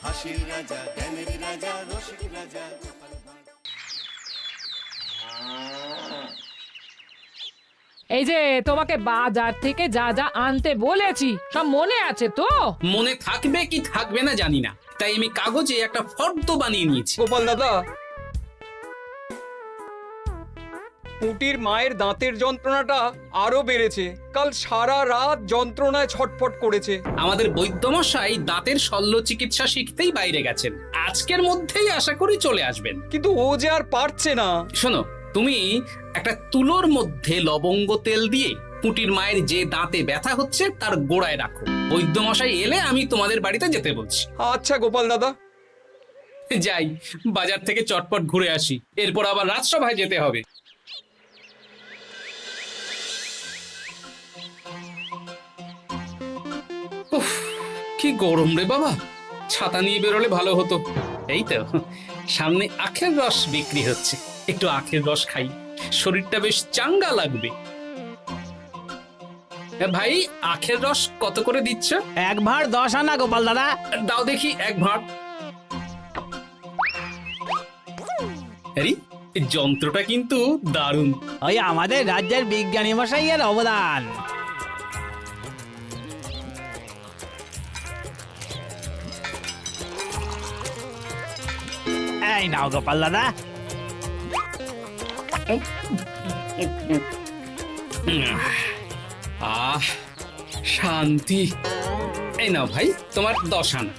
হাসির রাজা, জ্ঞানের রাজা, রসিক রাজা। এই যে তোমাকে বাজার থেকে যা যা আনতে বলেছি সব মনে আছে তো? মনে থাকবে কি থাকবে না জানি না, তাই আমি কাগজে একটা ফর্দ বানিয়ে নিয়েছি। গোপাল দাদা, পুটির মায়ের দাঁতের যন্ত্রণাটা আরো বেড়েছে। কাল সারা রাত যন্ত্রণায় ছটফট করেছে। আমাদের বৈদ্যমশাই দাঁতের শল্য চিকিৎসা শিখতেই বাইরে গেছেন, আজকের মধ্যেই আশা করি চলে আসবেন। কিন্তু ও যে আর পারছে না। শোনো, তুমি একটা তুলোর মধ্যে লবঙ্গ তেল দিয়ে পুটির মায়ের যে দাঁতে ব্যথা হচ্ছে তার গোড়ায় রাখো। বৈদ্যমশাই এলে আমি তোমাদের বাড়িতে যেতে বলছি। আচ্ছা গোপাল দাদা। যাই, বাজার থেকে চটপট ঘুরে আসি, এরপর আবার রাজসভায় যেতে হবে। উফ, কি গরম রে বাবা, ছাতা নিয়ে বেরোলে ভালো হতো। এই তো সামনে আখের রস বিক্রি হচ্ছে, একটু আখের রস খাই, শরীরটা বেশ চাঙ্গা লাগবে। ভাই, আখের রস কত করে দিচ্ছ? 1 ভাঁড় 10 আনা গোপাল দাদা। দাও দেখি 1 ভাঁড়। আরে, এই যন্ত্রটা কিন্তু দারুণ। ওই আমাদের রাজ্যের বিজ্ঞানী মশাইয়ের অবদান। এই নাও গোপাল দাদা। আহ, শান্তি। এই নাও ভাই, তোমার 10 আনা।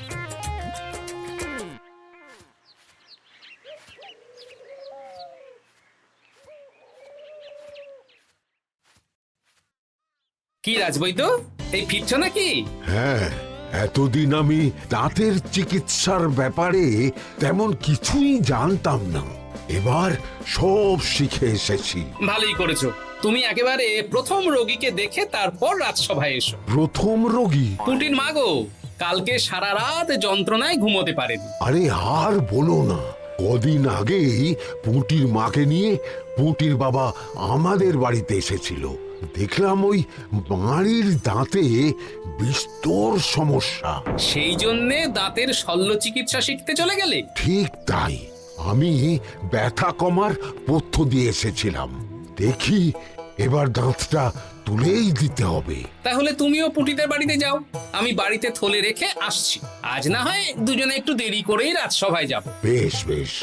কি রাজবৈদ্য, এই ফিরছ নাকি? হ্যাঁ, এতদিন আমি দাঁতের চিকিৎসার ব্যাপারে তেমন কিছুই জানতাম না। এবার সব শিখে এসেছি। ভালোই করেছো, তুমি একেবারে প্রথম রোগীকে দেখে তারপর রাজসভায় এসো। প্রথম রোগী? পুটির মা গো, কালকে সারা রাত যন্ত্রণায় ঘুমোতে পারেনি। আরে আর বলো না, কদিন আগেই পুঁটির মাকে নিয়ে পুঁটির বাবা আমাদের বাড়িতে এসেছিল। দেখলাম ওই বাড়ির দাঁতে বিস্তর সমস্যা। সেই জন্যে দাঁতের শল্য চিকিৎসা শিখতে চলে গেলে? ঠিক তাই, আমি ব্যথা কমার পথ্য দিয়ে এসেছিলাম। দেখি এবার দাঁতটা তুলেই দিতে হবে। তাহলে তুমিও পুটিদের বাড়িতে যাও, আমি বাড়িতে থলে রেখে আসছি। আজ না হয় দুজনে একটু দেরি করেই রাজসভায় যাব। বেশ বেশ।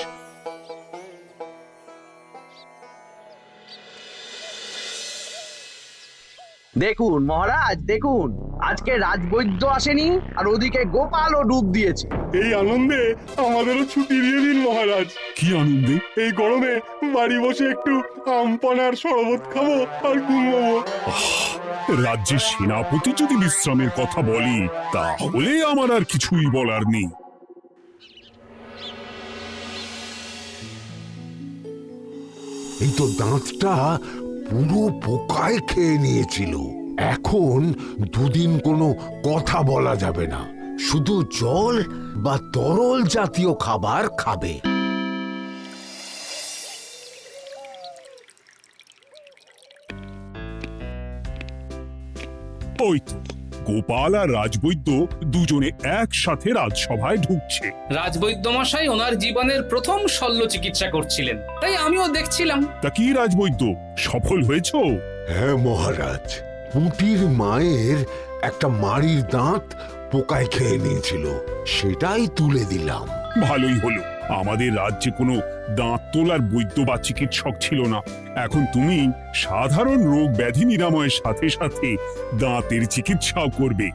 দেখুন মহারাজ, দেখুন আজকে রাজবৈদ্য আসেনি, আর ওদিকে গোপালও ডুব দিয়েছে। এই আনন্দে আমাদেরও ছুটি দিয়ে দিন মহারাজ। কি আনন্দে? এই গরমে বাড়ি বসে একটু আমপানার শরবত খাবো আর ঘুমবো। রাজ্যের সেনাপতি যদি বিশ্রামের কথা বলি, তাহলে আমার আর কিছুই বলার নেই। এই তো দাঁতটা পুরো পোকায় খেয়ে নিয়েছিল। এখন দুদিন কোনো কথা বলা যাবে না, শুধু জল বা তরল জাতীয় খাবার খাবে। ওই তো গোপাল আর রাজবৈদ্য দুজনে একসাথে রাজসভায় ঢুকছে। রাজবৈদ্য মশাই ওনার জীবনের প্রথম শল্য চিকিৎসা করছিলেন, তাই আমিও দেখছিলাম। তা কি রাজবৈদ্য, সফল হয়েছ? হ্যাঁ মহারাজ, পুঁটির মায়ের একটা মাড়ির দাঁত পোকায় খেয়ে নিয়েছিল, সেটাই তুলে দিলাম। ভালোই হলো, আমাদের রাজ্যে কোনো দাঁত তোলার বৈদ্য বা চিকিৎসক ছিল না। এখন তুমি সাধারণ রোগ ব্যাধি নিরাময়ের সাথে সাথে দাঁতের চিকিৎসাও করবে।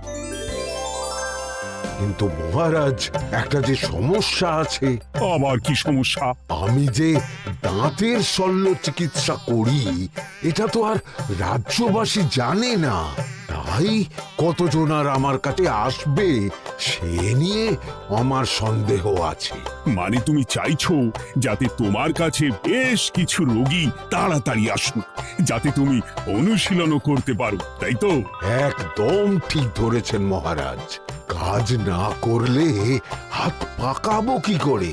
কিন্তু মহারাজ, একটা যে সমস্যা আছে। আবার কি সমস্যা? আমি যে দাঁতের শল্য চিকিৎসা করি এটা তো আর রাজ্যবাসী জানে না, তাই কতজন আর আমার কাছে আসবে সে নিয়ে আমার সন্দেহ আছে। মানে তুমি চাইছো যাতে তোমার কাছে বেশ কিছু রোগী তাড়াতাড়ি আসুক, যাতে তুমি অনুশীলনও করতে পারো, তাই তো? একদম ঠিক ধরেছেন মহারাজ, কাজ না করলে হাত পাকাবো কি করে?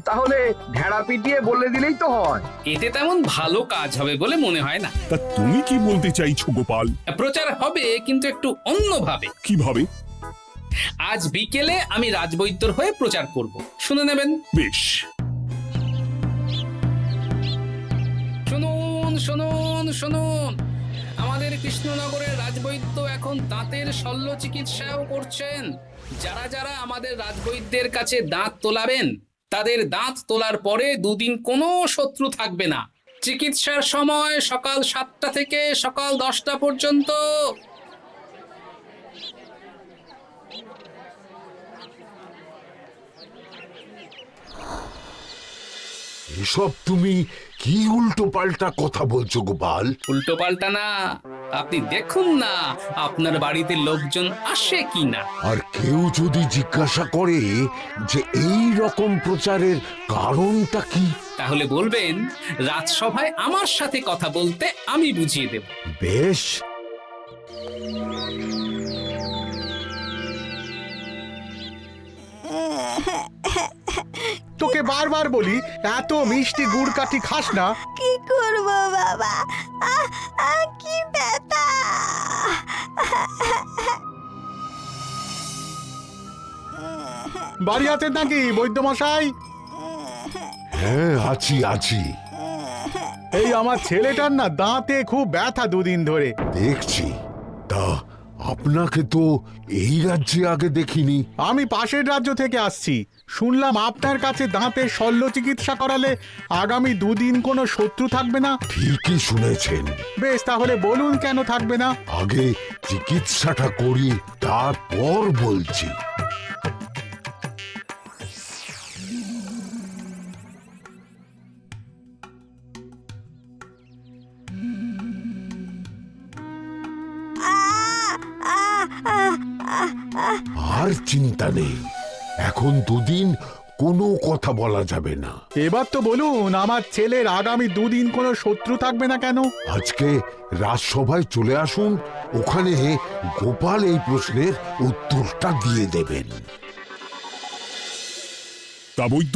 তাহলে ঢেড়া পিটিয়ে বলে দিলেই তো হয়। এতে তেমন ভালো কাজ হবে বলে মনে হয় না। তা তুমি কি বলতে চাইছো গোপাল? প্রচার হবে, কিন্তু একটু অন্যভাবে। কিভাবে? আজ বিকেলে আমি রাজবৈদ্যর হয়ে প্রচার করব, শুনে নেবেন। বেশ, শুনুন শুনুন শুনুন, আমাদের কৃষ্ণনগরের রাজবৈদ্য এখন দাঁতের শল্য চিকিৎসাও করছেন। যারা যারা আমাদের রাজবৈদ্যের কাছে দাঁত তোলাবেন, তাদের দাঁত তোলার পরে দুদিন কোনো শত্রু থাকবে না। চিকিৎসার সময় সকাল 7টা থেকে সকাল 10টা পর্যন্ত। এসব তুমি কি উল্টো পাল্টা কথা বলছো গোপাল? উল্টো পাল্টা না, আপনি দেখুন না আপনার বাড়িতে লোকজন আসে কিনা। আর কেউ যদি জিজ্ঞাসা করে যে এই রকম প্রচারের কারণটা কি, তাহলে বলবেন রাজসভায় আমার সাথে কথা বলতে আমি বুঝিয়ে দেব। বেশ, তোকে বারবার বলি এত মিষ্টি গুড় কাঠি খাস না। কি করব বাবা, কি ব্যথা! বাড়ি আছেন নাকি বৈদ্যমশাই? হ্যাঁ আছি আছি, এই আমার ছেলেটার না দাঁতে খুব ব্যথা দুদিন ধরে। দেখছি। তা আপনাকে তো এই রাজ্যে আগে দেখিনি। আমি পাশের রাজ্য থেকে আসছি, শুনলাম আপনার কাছে দাঁতের শল্য চিকিৎসা করালে আগামী দুদিন কোনো শত্রু থাকবে না। ঠিকই শুনেছেন। বেশ, তাহলে বলুন কেন থাকবে না? আগে চিকিৎসাটা করি, তারপর বলছি। আর চিন্তা নেই, এখন দুদিন কোনো কথা বলা যাবে না। এবার তো বলুন আমার ছেলের আগামী দুদিন কোনো শত্রু থাকবে না কেন? আজকে রাজসভায় চলে আসুন, ওখানে গোপাল এই প্রশ্নের উত্তরটা দিয়ে দেবেন। তা বৈদ্য,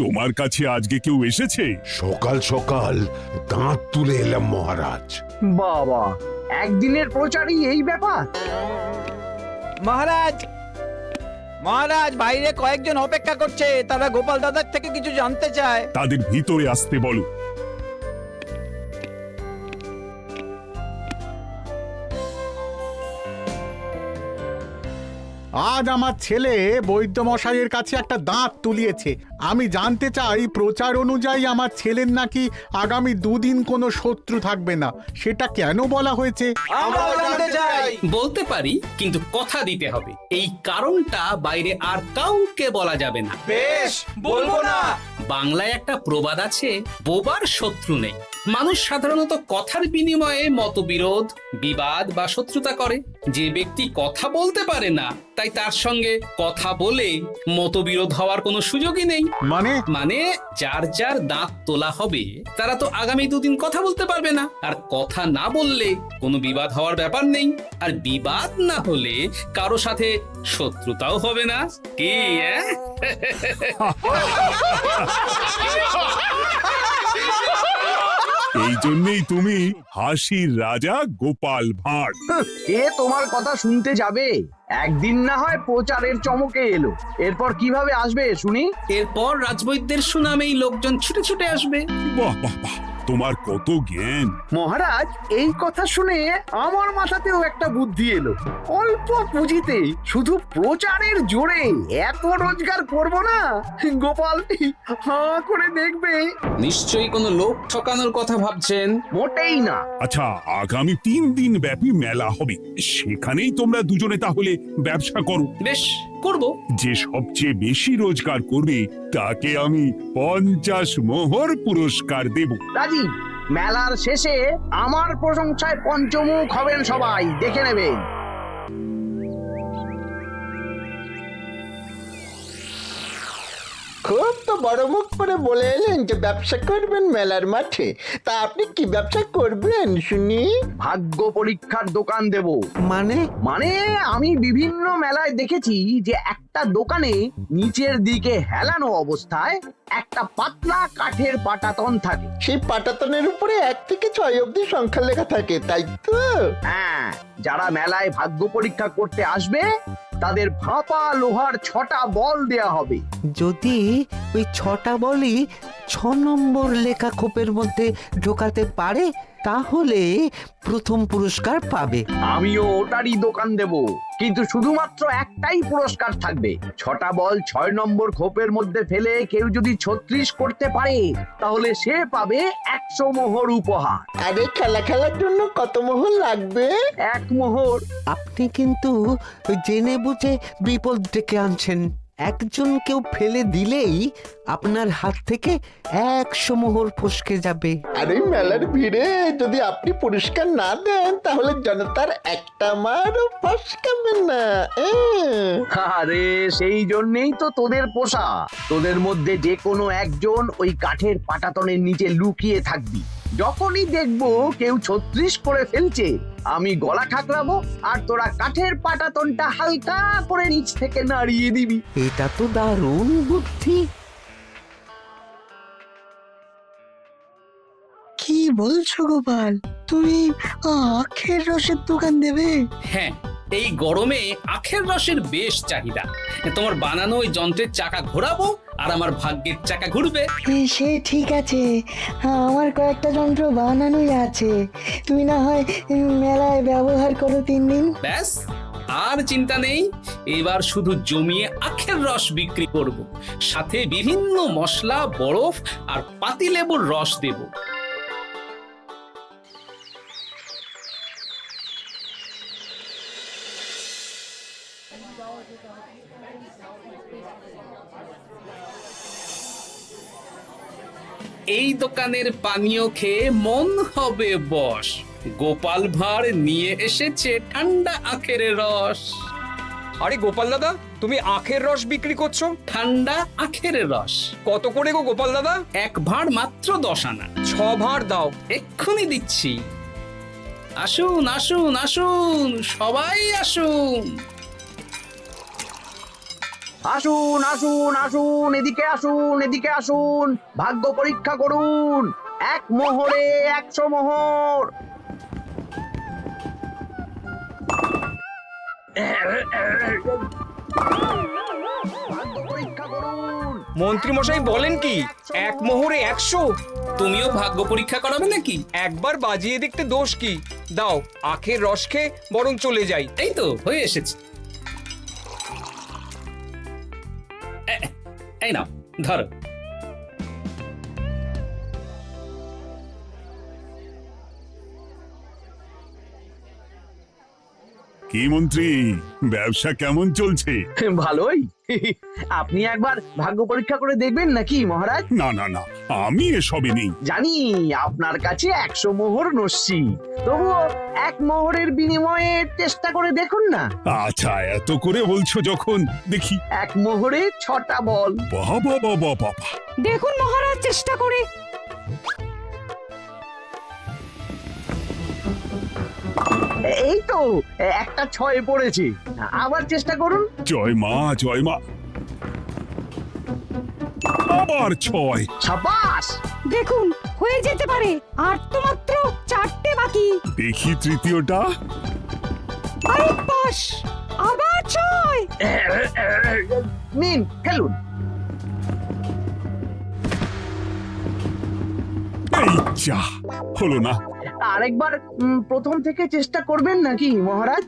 তোমার কাছে আজকে কেউ এসেছে? সকাল সকাল দাঁত তুলে এলাম মহারাজ। বাবা, একদিনের প্রচারই এই ব্যাপার? মহারাজ, মহারাজ, বাইরে কয়েকজন অপেক্ষা করছে, তারা গোপাল দাদার থেকে কিছু জানতে চায়। তাদের ভিতরে আসতে বলো। আজ আমার ছেলে বৈদ্যমশাইয়ের কাছে একটা দাঁত তুলিয়েছে। আমি জানতে চাই প্রচার অনুযায়ী আমার ছেলের নাকি আগামী দুদিন কোনো শত্রু থাকবে না, সেটা কেন বলা হয়েছে? আমরাও জানতে চাই। বলতে পারি, কিন্তু কথা দিতে হবে। এই কারণটা বাইরে আর কাউকে বলা যাবে না। বেশ, বলবো না। বাংলায় একটা প্রবাদ আছে, বোবার শত্রু নেই। মানুষ সাধারণত কথার বিনিময়ে মতবিরোধ, বিবাদ বা শত্রুতা করে। যে ব্যক্তি কথা বলতে পারে না, তাই তার সঙ্গে কথা বলে মতবিরোধ হওয়ার কোনো সুযোগই নেই। মানে যার যার দাঁত তোলা হবে, তারা তো আগামী দুদিন কথা বলতে পারবে না। আর কথা না বললে কোনো বিবাদ হওয়ার ব্যাপার নেই। আর বিবাদ না হলে কারো সাথে শত্রুতাও হবে না। কি এই জন্যই তুমি হাসির রাজা গোপাল ভাঁড়। কে তোমার কথা শুনতে যাবে? একদিন না হয় প্রচারের চমকে এলো, এরপর কিভাবে আসবে শুনি? এরপর রাজবৈদ্যের সুনামেই লোকজন ছুটে ছুটে আসবে। বাহ বাহ বাহ, তোমার কত জ্ঞান! মহারাজ, এই কথা শুনে আমার মাথাতেও একটা বুদ্ধি এলো। অল্প পুঁজিতে শুধু প্রচারের জোরে এত রোজগার করব না, গোপাল হাঁ করে দেখবে। নিশ্চয়ই কোনো লোক ঠকানোর কথা ভাবছেন। মোটেই না। আচ্ছা, আগামী 3 দিন ব্যাপী মেলা হবে, সেখানেই তোমরা দুজনে তাহলে ব্যবসা করো। বেশ, করব। যে সবচেয়ে বেশি রোজগার করবে তাকে আমি 50 মোহর পুরস্কার দেব। রাজি। মেলার শেষে আমার প্রশংসায় পঞ্চমুখ হবেন সবাই, দেখে নেবেন। খুব তো বড় মুখ করে বলে এলেন যে ব্যবসা করবেন মেলার মাঠে। তা আপনি কি ব্যবসা করবেন শুনি? ভাগ্য পরীক্ষার দোকান দেব। মানে? মানে আমি বিভিন্ন মেলায় দেখেছি যে একটা দোকানে নিচের দিকে হেলানো অবস্থায় একটা পাতলা কাঠের পাটাতন থাকে। সেই পাটাতনের উপরে 1 থেকে 6 অবধি সংখ্যা লেখা থাকে, তাই তো? হ্যাঁ, যারা মেলায় ভাগ্য পরীক্ষা করতে আসবে তাদের ফাঁপা লোহার 6টা বল দেয়া হবে। যদি ওই 6টা বলই 6 নম্বর লেখা খোপের মধ্যে ঢোকাতে পারে তাহলে প্রথম পুরস্কার পাবে। আমিও ওটারই দোকান দেব, কিন্তু শুধুমাত্র একটাই পুরস্কার থাকবে। 6টা বল 6 নম্বর খোপের মধ্যে ফেলে কেউ যদি 36 করতে পারে তাহলে সে পাবে 100 মোহর উপহার। আরে খেলার জন্য কত মোহর লাগবে? 1 মোহর। আপনি কিন্তু জেনে বুঝে বিপদ ডেকে আনছেন। একজন কেউ ফেলে দিলেই আপনার হাত থেকে 100 মোহর ফসকে যাবে। আরে মেলার ভিড়ে যদি আপনি পুরস্কার না দেন তাহলে জনতার একটা মারও ফসকাবে না। আরে সেই জন্যই তো তোদের পোষা। তোদের মধ্যে যে কোনো একজন ওই কাঠের পাটাতনের নিচে লুকিয়ে থাকবি। যখনই দেখবো কেউ 36 করে ফেলছে আমি গলা ঠাকরাবো আর তোরা কাঠের পাটাতনটা হালকা করে নিচ থেকে নাড়িয়ে দিবি। এটা তো দারুণ বুদ্ধি। কি বলছো গোপাল, তুমি আখের রসের দোকান দেবে? হ্যাঁ, এই গরমে আখের রসের বেশ চাহিদা। তোমার বানানো ওই যন্ত্রের চাকা ঘোরাবো আর আমার ভাগ্যের চাকা ঘুরবে। সে ঠিক আছে, আমার কয়েকটা যন্ত্র বানানোই আছে। তুমি না হয় মেলায় ব্যবহার করো 3 দিন। ব্যাস, আর চিন্তা নেই। এবার শুধু জমিয়ে আখের রস বিক্রি করব, সাথে বিভিন্ন মশলা, বরফ আর পাতিলেবুর রস দেব। এই দোকানের পানীয় খেয়ে মন হবে বশ। গোপাল ভাঁড় নিয়ে এসেছে ঠান্ডা আখের রস। আরে গোপাল দাদা, তুমি আখের রস বিক্রি করছো? ঠান্ডা আখের রস কত করে গো গোপাল দাদা? 1 ভাঁড় মাত্র 10 আনা। 6 ভাঁড় দাও। এক্ষুনি দিচ্ছি। আসুন আসুন আসুন, সবাই আসুন। আসুন আসুন আসুন, এদিকে আসুন, এদিকে আসুন, ভাগ্য পরীক্ষা করুন। 1 মোহরে 100 মোহর। ভাগ্য পরীক্ষা করুন। মন্ত্রী মশাই বলেন কি 1 মোহরে 100? তুমিও ভাগ্য পরীক্ষা করাবে নাকি? একবার বাজিয়ে দেখতে দোষ কি? দাও, আখের রস খেয়ে বরং চলে যাই। এই তো হয়ে এসেছে। এই নাও, ধরো। কি মন্ত্রী, ব্যবসা কেমন চলছে? ভালোই। আপনি একবার ভাগ্য পরীক্ষা করে দেখবেন নাকি মহারাজ? না না না, আমি এসবে নেই। জানি আপনার কাছে 100 মোহর নস্যি, তবুও 1 মোহরের বিনিময়ে চেষ্টা করে দেখুন না। আচ্ছা, এত করে বলছো যখন, দেখি। 1 মোহরে 6টা বল। বাবা বাবা বাবা, দেখুন মহারাজ চেষ্টা করে। এই তো একটা 6 পড়েছে, আবার চেষ্টা করুন। জয় মা জয় মা, আবার 6। সাবাস, দেখুন হয়ে যেতে পারে। আর তো মাত্র 4টে বাকি। দেখি তৃতীয়টা। আরে পাস, আবার 6। নিন খেলুন। এই যা, হলো না। আরেকবার প্রথম থেকে চেষ্টা করবেন নাকি মহারাজ?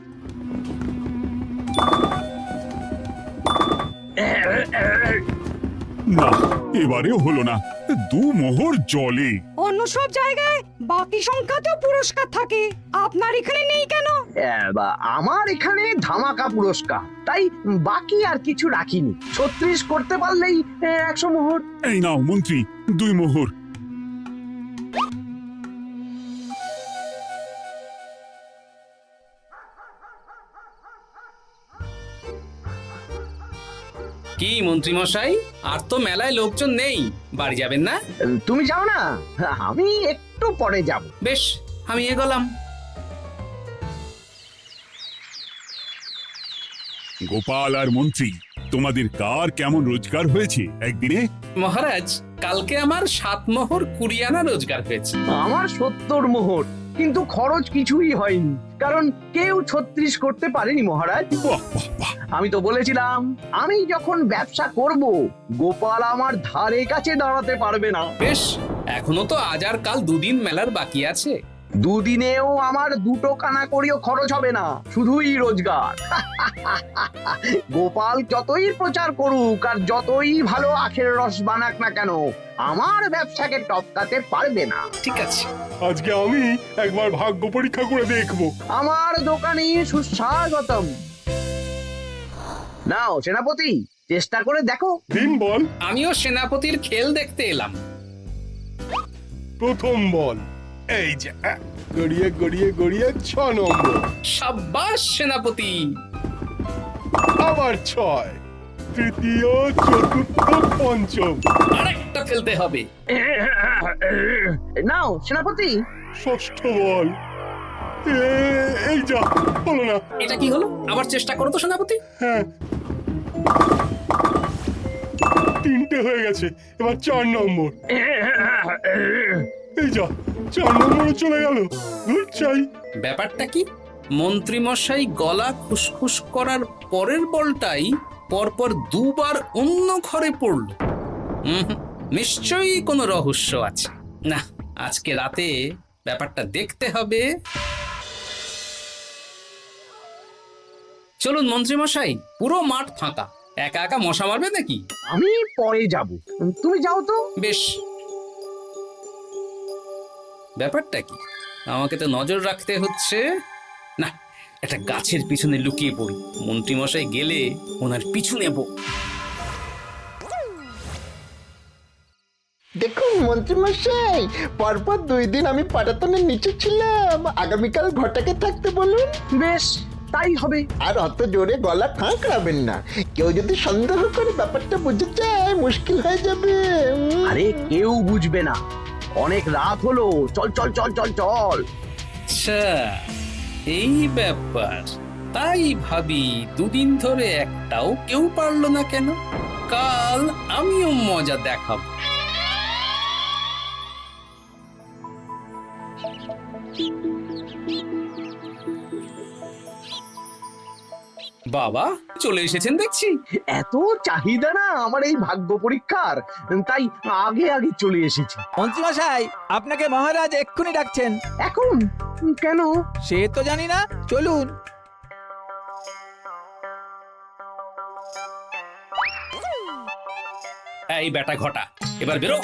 না, এবারেও হলো না। 2 মোহর জলে। অন্য সব জায়গায় বাকি সংখ্যাতেও পুরস্কার থাকে, আপনার এখানে নেই কেন? আমার এখানে ধামাকা পুরস্কার, তাই বাকি আর কিছু রাখিনি। 36 করতে পারলেই 100 মোহর। এই নাও মন্ত্রী, 2 মোহর। কি মন্ত্রী মশাই, আর তো মেলায় লোকজন নেই, বাড়ি যাবেন না? তুমি যাও না, আমি একটু পরে যাব। বেশ, আমি এগোলাম। গোপাল আর মন্ত্রী, তোমাদের কার কেমন রোজগার হয়েছে একদিনে? মহারাজ, কালকে আমার 7 মোহর 20 আনা রোজগার হয়েছে। আমার 70 মোহর, কিন্তু খরচ কিছুই হয়নি, কারণ কেউ 36 করতে পারেনি মহারাজ। আমি তো বলেছিলাম আমি যখন ব্যবসা করব গোপাল আমার ধারে কাছে দাঁড়াতে পারবে না। বেশ, এখনো তো আজ আর কাল দুদিন মেলার বাকি আছে। দুদিনেও আমার দুটো কানা করিও খরচ হবে না, শুধুই রোজগার। গোপাল যতই প্রচার করুক আর যতই ভালো আখের রস বানাক না কেন, আমার ব্যবসাকে টপকাতে পারবে না। ঠিক আছে, আজকে আমি একবার ভাগ্য পরীক্ষা করে দেখবো। আমার দোকানে সুস্বাগতম। নাও সেনাপতি, চেষ্টা করে দেখো। দিন বল। আমিও সেনাপতির খেল দেখতে এলাম। প্রথম বল, এই যে গড়িয়ে গড়িয়ে গড়িয়ে 6 নম্বর। সাব্বাস সেনাপতি। আবার 6, তৃতীয়, চতুর্থ, পঞ্চম। আরেকটা ফেলতে হবে। নাও সেনাপতি। ষষ্ঠ বল, এই যা, হলো না। এটা কি হলো? আবার চেষ্টা করো তো সেনাপতি। হ্যাঁ, 3টে হয়ে গেছে, এবার 4 নম্বর। এই যা, 4 নম্বরে চলে গেল। চাই ব্যাপারটা কি? মন্ত্রী মশাই গলা খুসখুস করার পরের বলটাই পরপর দুবার অন্য ঘরে পড়ল। নিশ্চয়ই কোনো রহস্য আছে। না, আজকে রাতে ব্যাপারটা দেখতে হবে। চলুন মন্ত্রী মশাই, পুরো মাঠ ফাঁকা, একা একা মশা মারবে নাকি? আমি পরে যাব, তুমি যাও তো। বেশ। ব্যাপারটা কি? আমাকে তো নজর রাখতে হচ্ছে। না, একটা গাছের পিছনে লুকিয়ে পড়ি, মন্ত্রী মশাই গেলে ওনার পিছু নেব। দেখুন মন্ত্রীমশাই, পরপর 2 দিন আমি পাটাতনের নিচে ছিলাম। আগামীকাল ঘটাকে থাকতে বলুন। বেশ, তাই হবে। আর অত জোরে গলা খাঁকড়াবেন না, কেউ যদি সন্দেহ করে ব্যাপারটা বুঝে যায় মুশকিল হয়ে যাবে। আরে কেউ বুঝবে না, অনেক রাত হলো, চল চল চল চল চল। আচ্ছা, এই ব্যাপার। তাই ভাবি 2 দিন ধরে একটাও কেউ পারলো না কেন? কাল আমিও মজা দেখাবো। বাবা চলে এসেছেন দেখছি। এত চাহিদা না আমার এই ভাগ্য পরীক্ষার, তাই আগে আগে চলে এসেছি। মন্ত্রীমশাই, আপনাকে মহারাজ এক্ষুনি ডাকছেন। এখন কেন? সে তো জানি না, চলুন। এই বেটা ঘটা, এবার বেরো।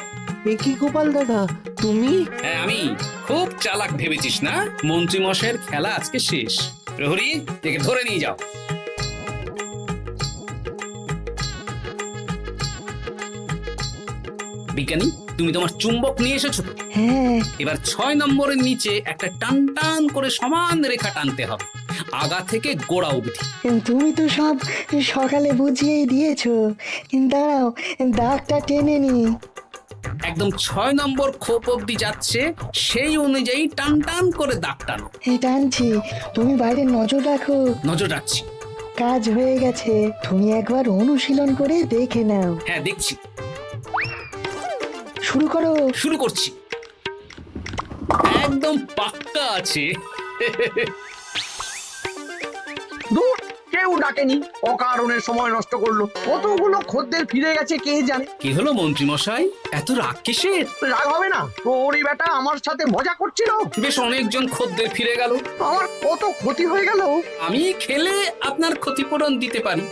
এ কি গোপাল দাদা, তুমি? হ্যাঁ আমি। খুব চালাক ভেবেছিস না? মন্ত্রী মশাইয়ের খেলা আজকে শেষ। প্রহরী, একে ধরে নিয়ে যাও। বিজ্ঞানী, তুমি তোমার চুম্বক নিয়ে এসেছো তো? হ্যাঁ, এবার 6 নম্বরের নিচে একটা টান টান করে সমান রেখা টানতে হবে, আগা থেকে গোড়া অবধি। তুমি তো সব সকালে বুঝিয়েই দিয়েছো, দাঁড়াও দাগটা টেনে নি। একদম 6 নম্বর খোপ অবধি যাচ্ছে, সেই অনুযায়ী টান টান করে দাগ টানো। টানছি, তুমি বাইরে নজর রাখো। নজর রাখছি। কাজ হয়ে গেছে, তুমি একবার অনুশীলন করে দেখে নাও। হ্যাঁ দেখছি। শুরু করো। শুরু করছি। একদম পাক্কা আছে। দূর, কেউ ডাকেনি, অকারণে সময় নষ্ট করলো। কতগুলো খদ্দের ফিরে গেছে কে জানে। কি হলো মন্ত্রী মশাই, এত রাগ কিসের? রাগ হবে না, ওরই বেটা আমার সাথে মজা করছিল। বেশ অনেকজন খদ্দের ফিরে গেল, আমার কত ক্ষতি হয়ে গেল। আমি খেলে আপনার ক্ষতিপূরণ দিতে পারি।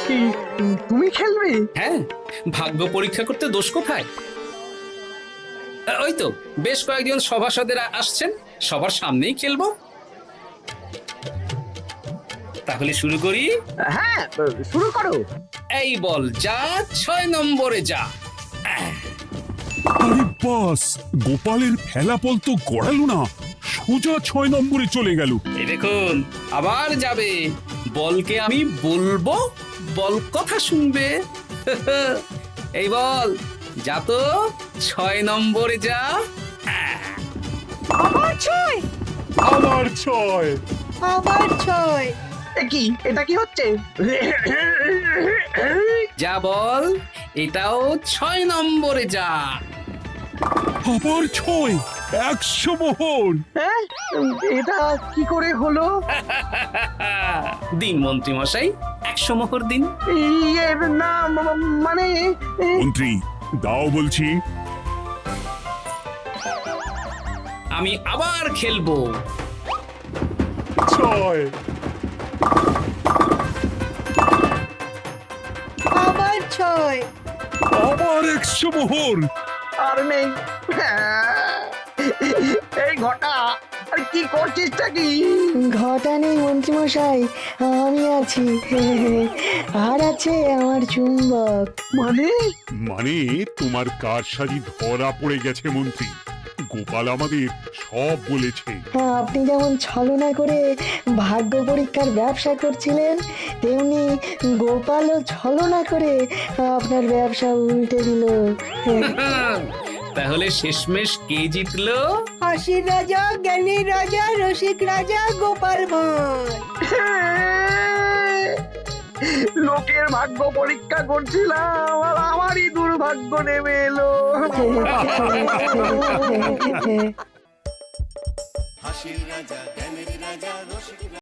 তুমি খেলবে? হ্যাঁ, ভাগ্য পরীক্ষা করতে দোষ কোথায়? ওই তো বেশ কয়েকজন সভাসদেরা আসছেন, সবার সামনেই খেলবো। তাহলে শুরু করি। হ্যাঁ, শুরু করো। এই বল যা, 6 নম্বরে যা। আরে বাস, গোপালের ফেলাফল তো গড়ালো না, সোজা 6 নম্বরে চলে গেল। এই দেখুন, আবার যাবে। বলকে আমি বলবো, বল কথা শুনবে। এই বল যা তো, 6 নম্বরে যা। আবার 6, আবার 6, আবার 6। কি এটা কি হচ্ছে? যা বল, এটাও 6 নম্বরে যা। আবার 6, 100 মোহর। হ্যাঁ, এটা কি করে হলো? দিন মন্ত্রী মশাই 100 মোহর দিন। ইয়ে না মানে মন্ত্রী দাও বলছি। আমি আবার খেলবো। 6 আবার 6। আবার 100 মোহর। আর নেই। এই ঘটা আর কি করছিসটা কি? ঘটা নেই মন্ত্রীমশাই, আমি আছি। আর আছে আমার চুম্বক। মানে মানে তোমার কারসাজি ধরা পড়ে গেছে মন্ত্রী। গোপাল আমাদের সব বলেছে। আপনি যেমন ছলনা করে ভাগ্য পরীক্ষার ব্যবসা করছিলেন, তেমনি গোপালও ছলনা করে আপনার ব্যবসা উল্টে দিল। তাহলে শেষমেশ কে জিতলো? হাসির রাজা, জ্ঞানীর রাজা, রসিক রাজা গোপাল ভাঁড়। লোকের ভাগ্য পরীক্ষা করছিলাম আর আমারই দুর্ভাগ্য নেমে এলো। হাসির রাজা জ্ঞানের রাজা রসিক